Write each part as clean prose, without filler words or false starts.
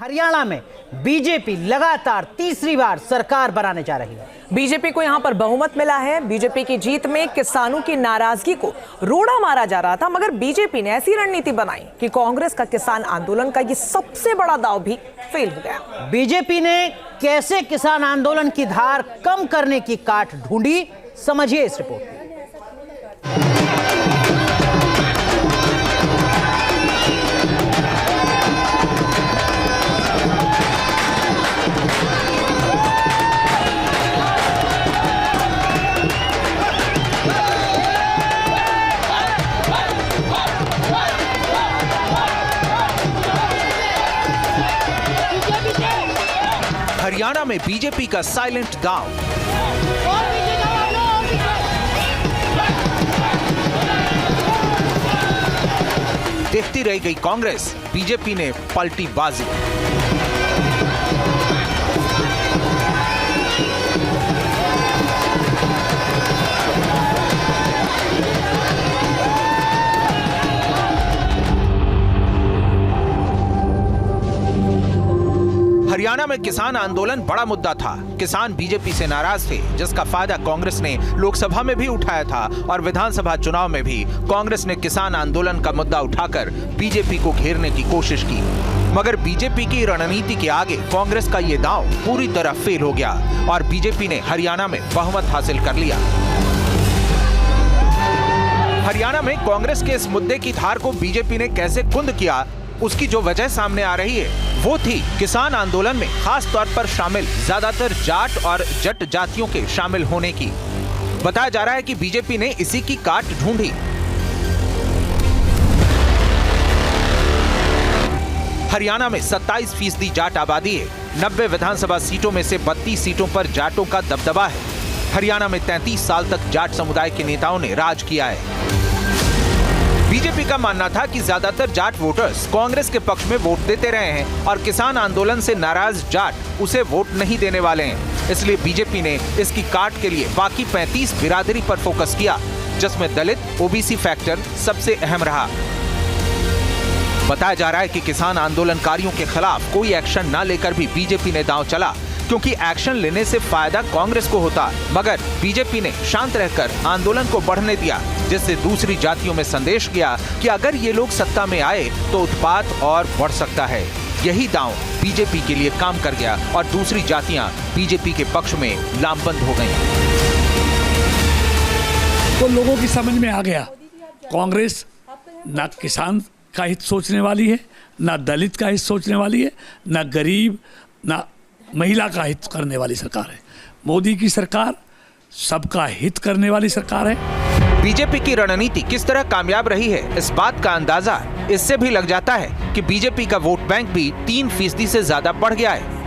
हरियाणा में बीजेपी लगातार तीसरी बार सरकार बनाने जा रही है। बीजेपी को यहां पर बहुमत मिला है। बीजेपी की जीत में किसानों की नाराजगी को रोड़ा मारा जा रहा था, मगर बीजेपी ने ऐसी रणनीति बनाई कि कांग्रेस का किसान आंदोलन का ये सबसे बड़ा दांव भी फेल हो गया। बीजेपी ने कैसे किसान आंदोलन की धार कम करने की काट ढूंढी, समझिए इस रिपोर्ट में। हरियाणा में बीजेपी का साइलेंट दांव। देखती रह गई कांग्रेस, बीजेपी ने पलटी बाजी। हरियाणा में किसान आंदोलन बड़ा मुद्दा था। किसान बीजेपी से नाराज थे, जिसका फायदा कांग्रेस ने लोकसभा में भी उठाया था और विधानसभा चुनाव में भी कांग्रेस ने किसान आंदोलन का मुद्दा उठाकर बीजेपी को घेरने की कोशिश की। मगर बीजेपी की रणनीति के आगे कांग्रेस का ये दांव पूरी तरह फेल हो गया और बीजेपी ने हरियाणा में बहुमत हासिल कर लिया। हरियाणा में कांग्रेस के इस मुद्दे की धार को बीजेपी ने कैसे कुंद किया, उसकी जो वजह सामने आ रही है वो थी किसान आंदोलन में खास तौर पर शामिल ज्यादातर जाट और जट जातियों के शामिल होने की। बताया जा रहा है कि बीजेपी ने इसी की काट ढूंढी। हरियाणा में 27% जाट आबादी है। 90 विधानसभा सीटों में से 32 सीटों पर जाटों का दबदबा है। हरियाणा में 33 साल तक जाट समुदाय के नेताओं ने राज किया है। बीजेपी का मानना था कि ज्यादातर जाट वोटर्स कांग्रेस के पक्ष में वोट देते रहे हैं और किसान आंदोलन से नाराज जाट उसे वोट नहीं देने वाले हैं। इसलिए बीजेपी ने इसकी काट के लिए बाकी 35 बिरादरी पर फोकस किया, जिसमें दलित ओबीसी फैक्टर सबसे अहम रहा। बताया जा रहा है कि किसान आंदोलनकारियों के खिलाफ कोई एक्शन न लेकर भी बीजेपी ने दांव चला, क्योंकि एक्शन लेने से फायदा कांग्रेस को होता। मगर बीजेपी ने शांत रहकर आंदोलन को बढ़ने दिया, जिससे दूसरी जातियों में संदेश गया कि अगर ये लोग सत्ता में आए तो उत्पात और बढ़ सकता है। यही दांव बीजेपी के लिए काम कर गया और दूसरी जातियां बीजेपी के पक्ष में लामबंद हो गईं। तो लोगों की समझ में आ गया, कांग्रेस ना किसान का हित सोचने वाली है, ना दलित का हित सोचने वाली है, ना गरीब ना महिला का हित करने वाली सरकार है। मोदी की सरकार सबका हित करने वाली सरकार है। बीजेपी की रणनीति किस तरह कामयाब रही है, इस बात का अंदाजा इससे भी लग जाता है कि बीजेपी का वोट बैंक भी 3% से ज्यादा बढ़ गया है।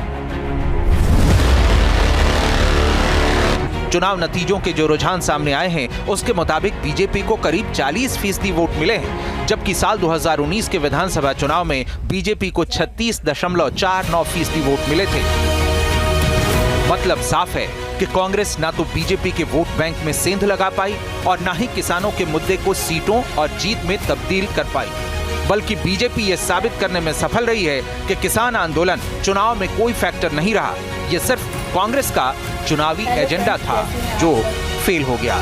चुनाव नतीजों के जो रुझान सामने आए हैं, उसके मुताबिक बीजेपी को करीब 40% वोट मिले हैं, जबकि साल 2019 के विधानसभा चुनाव में बीजेपी को 36.49% वोट मिले थे। मतलब साफ है कि कांग्रेस ना तो बीजेपी के वोट बैंक में सेंध लगा पाई और ना ही किसानों के मुद्दे को सीटों और जीत में तब्दील कर पाई, बल्कि बीजेपी ये साबित करने में सफल रही है कि किसान आंदोलन चुनाव में कोई फैक्टर नहीं रहा। ये सिर्फ कांग्रेस का चुनावी एजेंडा था जो फेल हो गया।